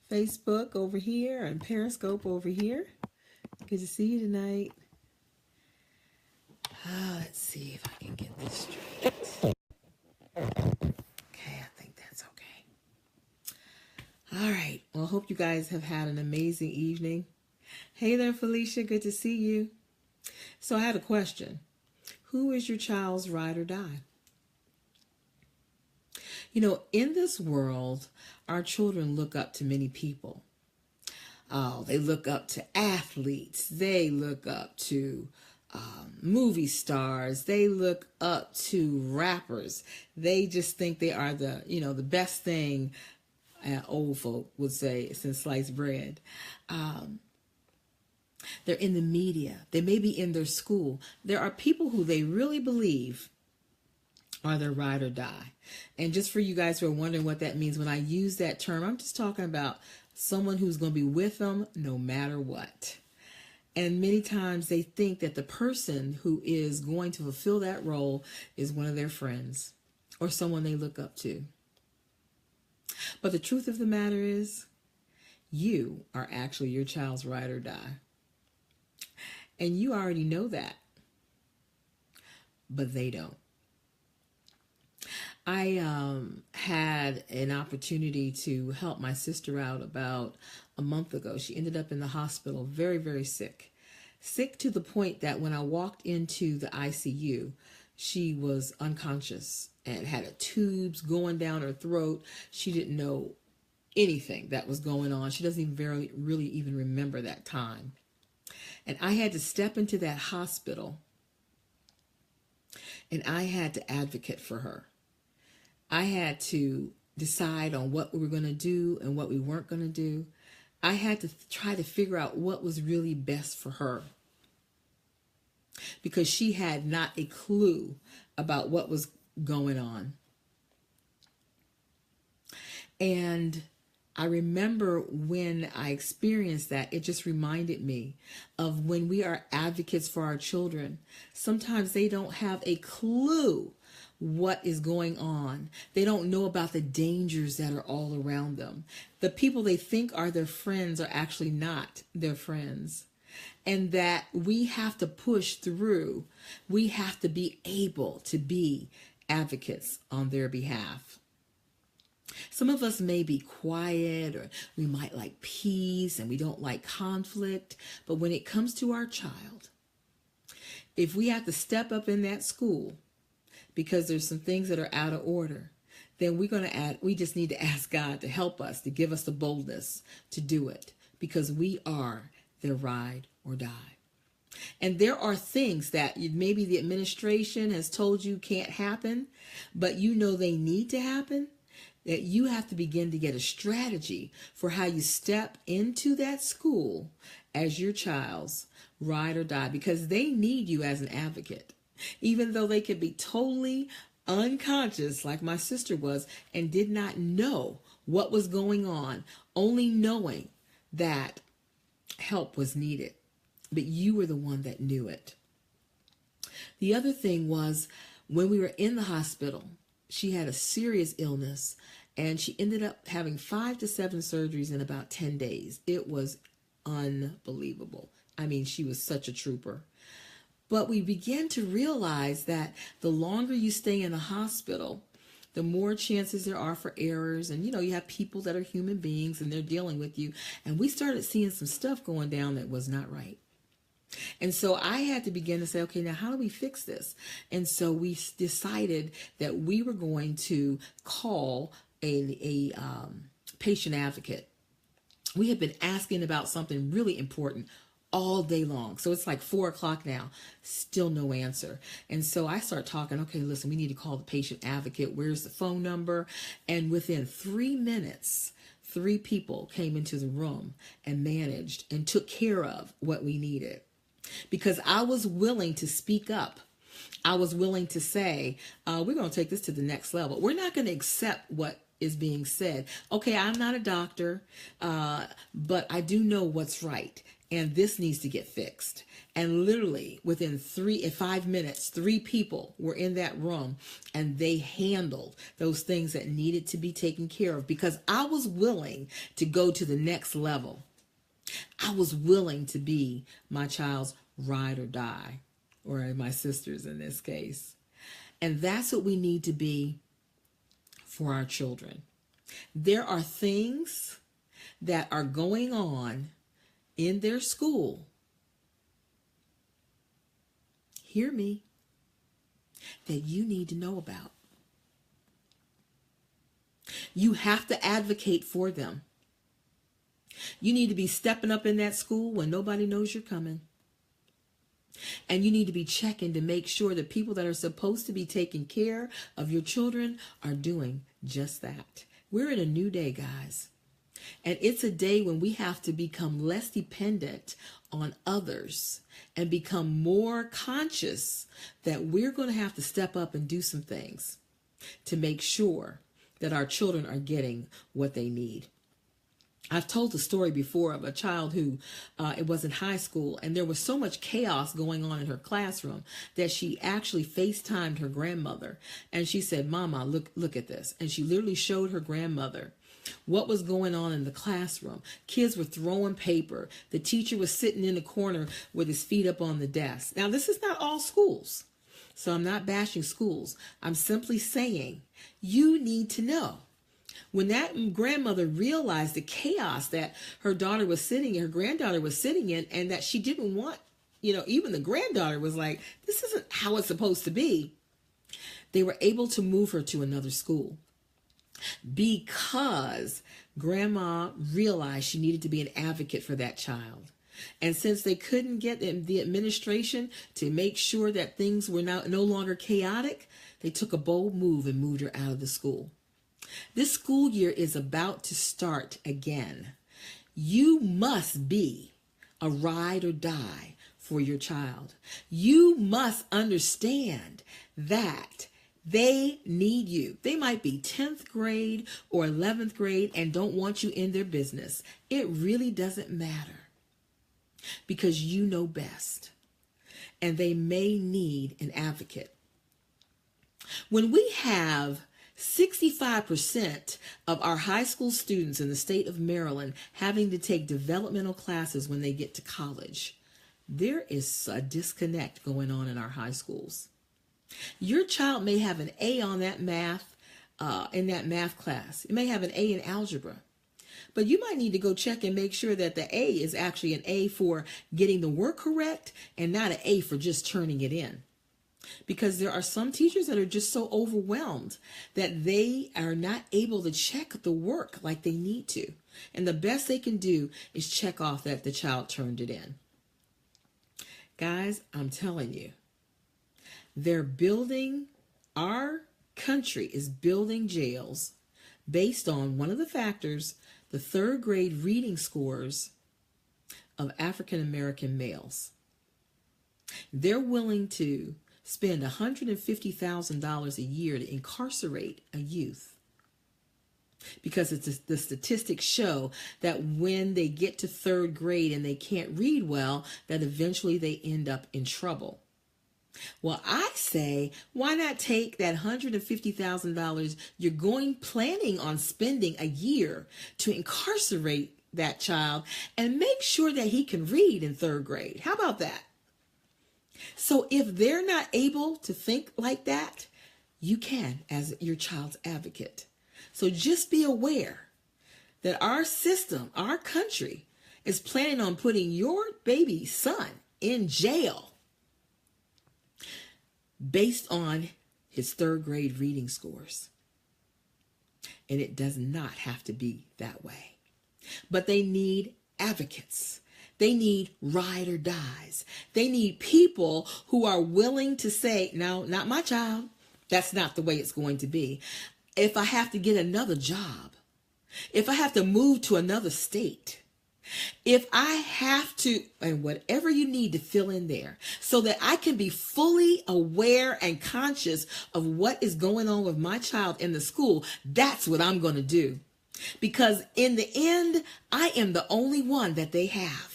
Facebook over here and Periscope over here. Good to see you tonight. Let's see if I can get this straight. Okay, I think that's okay. All right. Well, I hope you guys have had an amazing evening. Hey there, Felicia. Good to see you. So I had a question. Who is your child's ride or die? You know, in this world, our children look up to many people. Oh, they look up to athletes. They look up to movie stars. They look up to rappers. They just think they are the best thing, old folk would say, since sliced bread. They're in the media. They may be in their school. There are people who they really believe are their ride or die. And just for you guys who are wondering what that means, when I use that term, I'm just talking about someone who's going to be with them no matter what. And many times they think that the person who is going to fulfill that role is one of their friends or someone they look up to. But the truth of the matter is, you are actually your child's ride or die. And you already know that. But they don't. I had an opportunity to help my sister out about a month ago. She ended up in the hospital very, very sick. Sick to the point that when I walked into the ICU, she was unconscious and had tubes going down her throat. She didn't know anything that was going on. She doesn't even really even remember that time. And I had to step into that hospital and I had to advocate for her. I had to decide on what we were going to do and what we weren't going to do. I had to try to figure out what was really best for her because she had not a clue about what was going on. And I remember when I experienced that, it just reminded me of when we are advocates for our children. Sometimes they don't have a clue what is going on. They don't know about the dangers that are all around them. The people they think are their friends are actually not their friends. And that we have to push through. We have to be able to be advocates on their behalf. Some of us may be quiet, or we might like peace and we don't like conflict. But when it comes to our child, if we have to step up in that school because there's some things that are out of order, then we just need to ask God to help us, to give us the boldness to do it, because we are their ride or die. And there are things that maybe the administration has told you can't happen, but you know they need to happen, that you have to begin to get a strategy for how you step into that school as your child's ride or die, because they need you as an advocate. Even though they could be totally unconscious, like my sister was, and did not know what was going on, only knowing that help was needed. But you were the one that knew it. The other thing was, when we were in the hospital, she had a serious illness, and she ended up having 5 to 7 surgeries in about 10 days. It was unbelievable. I mean, she was such a trooper. But we began to realize that the longer you stay in the hospital, the more chances there are for errors. And, you have people that are human beings and they're dealing with you. And we started seeing some stuff going down that was not right. And so I had to begin to say, okay, now how do we fix this? And so we decided that we were going to call a patient advocate. We had been asking about something really important all day long. So it's like 4 o'clock now, still no answer. And so I start talking, okay, listen, we need to call the patient advocate. Where's the phone number? And within 3 minutes, 3 people came into the room and managed and took care of what we needed. Because I was willing to speak up. I was willing to say, we're going to take this to the next level. We're not going to accept what is being said. Okay, I'm not a doctor, but I do know what's right. and this needs to get fixed. And literally within 5 minutes, 3 people were in that room, and they handled those things that needed to be taken care of, because I was willing to go to the next level. I was willing to be my child's ride or die, or my sister's in this case. And that's what we need to be for our children. There are things that are going on in their school, hear me, that you need to know about. You have to advocate for them. You need to be stepping up in that school when nobody knows you're coming. And you need to be checking to make sure that people that are supposed to be taking care of your children are doing just that. We're in a new day, guys. And it's a day when we have to become less dependent on others and become more conscious that we're going to have to step up and do some things to make sure that our children are getting what they need. I've told the story before of a child who it was in high school, and there was so much chaos going on in her classroom that she actually FaceTimed her grandmother, and she said, "Mama, look at this." And she literally showed her grandmother what was going on in the classroom. Kids were throwing paper. The teacher was sitting in the corner with his feet up on the desk. Now, this is not all schools, so I'm not bashing schools. I'm simply saying you need to know. When that grandmother realized the chaos that her granddaughter was sitting in, and that she didn't want, even the granddaughter was like, this isn't how it's supposed to be. They were able to move her to another school because grandma realized she needed to be an advocate for that child. And since they couldn't get the administration to make sure that things were no longer chaotic, they took a bold move and moved her out of the school. This school year is about to start again. You must be a ride or die for your child. You must understand that they need you. They might be 10th grade or 11th grade and don't want you in their business. It really doesn't matter, because you know best. And they may need an advocate. When we have 65% of our high school students in the state of Maryland having to take developmental classes when they get to college, there is a disconnect going on in our high schools. Your child may have an A on that math, in that math class. It may have an A in algebra, but you might need to go check and make sure that the A is actually an A for getting the work correct and not an A for just turning it in. Because there are some teachers that are just so overwhelmed that they are not able to check the work like they need to. And the best they can do is check off that the child turned it in. Guys, I'm telling you, our country is building jails based on one of the factors, the 3rd grade reading scores of African American males. They're willing to spend $150,000 a year to incarcerate a youth, because the statistics show that when they get to 3rd grade and they can't read well, that eventually they end up in trouble. Well, I say, why not take that $150,000 you're planning on spending a year to incarcerate that child and make sure that he can read in 3rd grade? How about that? So if they're not able to think like that, you can as your child's advocate. So just be aware that our system, our country, is planning on putting your baby son in jail based on his 3rd grade reading scores. And it does not have to be that way. But they need advocates. They need ride or dies. They need people who are willing to say, no, not my child. That's not the way it's going to be. If I have to get another job, if I have to move to another state, if I have to, and whatever you need to fill in there, so that I can be fully aware and conscious of what is going on with my child in the school, that's what I'm going to do. Because in the end, I am the only one that they have.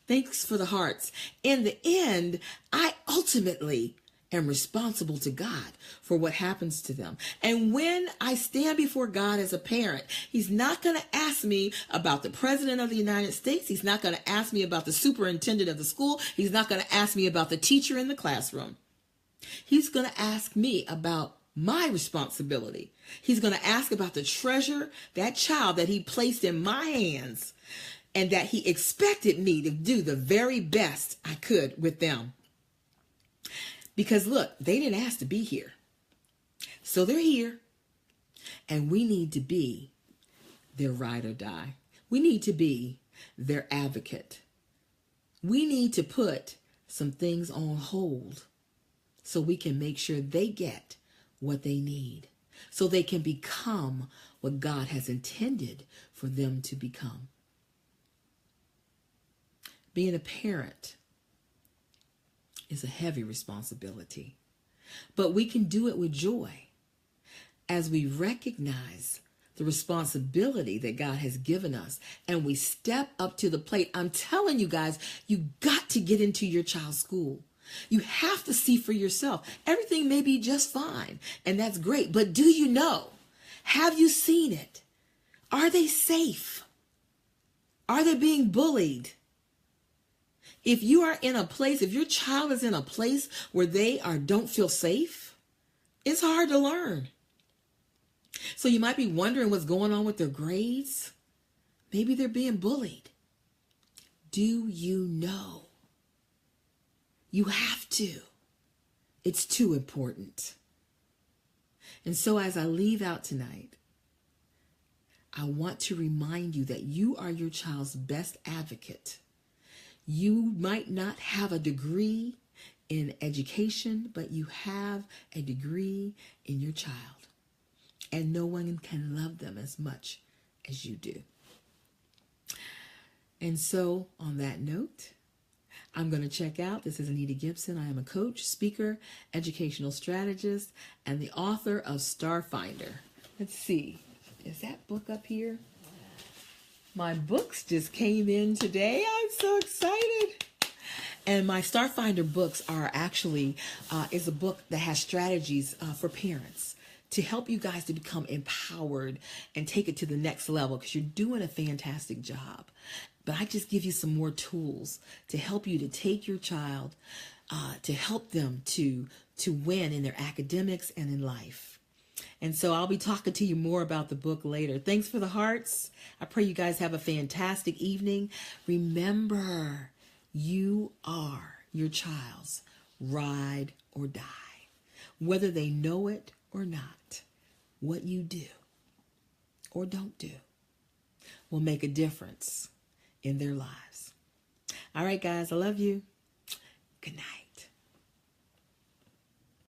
Thanks for the hearts. In the end, I ultimately am responsible to God for what happens to them. And when I stand before God as a parent, he's not going to ask me about the president of the United States. He's not going to ask me about the superintendent of the school. He's not going to ask me about the teacher in the classroom. He's going to ask me about my responsibility. He's going to ask about the treasure, that child that he placed in my hands, and that he expected me to do the very best I could with them. Because look, they didn't ask to be here. So they're here. And we need to be their ride or die. We need to be their advocate. We need to put some things on hold so we can make sure they get what they need, so they can become what God has intended for them to become. Being a parent is a heavy responsibility, but we can do it with joy as we recognize the responsibility that God has given us and we step up to the plate. I'm telling you guys, you got to get into your child's school. You have to see for yourself. Everything may be just fine, and that's great, but do you know? Have you seen it? Are they safe? Are they being bullied? If you are in a place, if your child is in a place where they don't feel safe, it's hard to learn. So you might be wondering what's going on with their grades. Maybe they're being bullied. Do you know? You have to. It's too important. And so as I leave out tonight, I want to remind you that you are your child's best advocate. You might not have a degree in education, but you have a degree in your child. And no one can love them as much as you do. And so, on that note, I'm going to check out. This is Anita Gibson. I am a coach, speaker, educational strategist, and the author of Starfinder. Let's see. Is that book up here? My books just came in today. I'm so excited. And my Starfinder books are actually, is a book that has strategies for parents to help you guys to become empowered and take it to the next level, because you're doing a fantastic job. But I just give you some more tools to help you to take your child, to help them to win in their academics and in life. And so I'll be talking to you more about the book later. Thanks for the hearts. I pray you guys have a fantastic evening. Remember, you are your child's ride or die. Whether they know it or not, what you do or don't do will make a difference in their lives. All right, guys, I love you. Good night.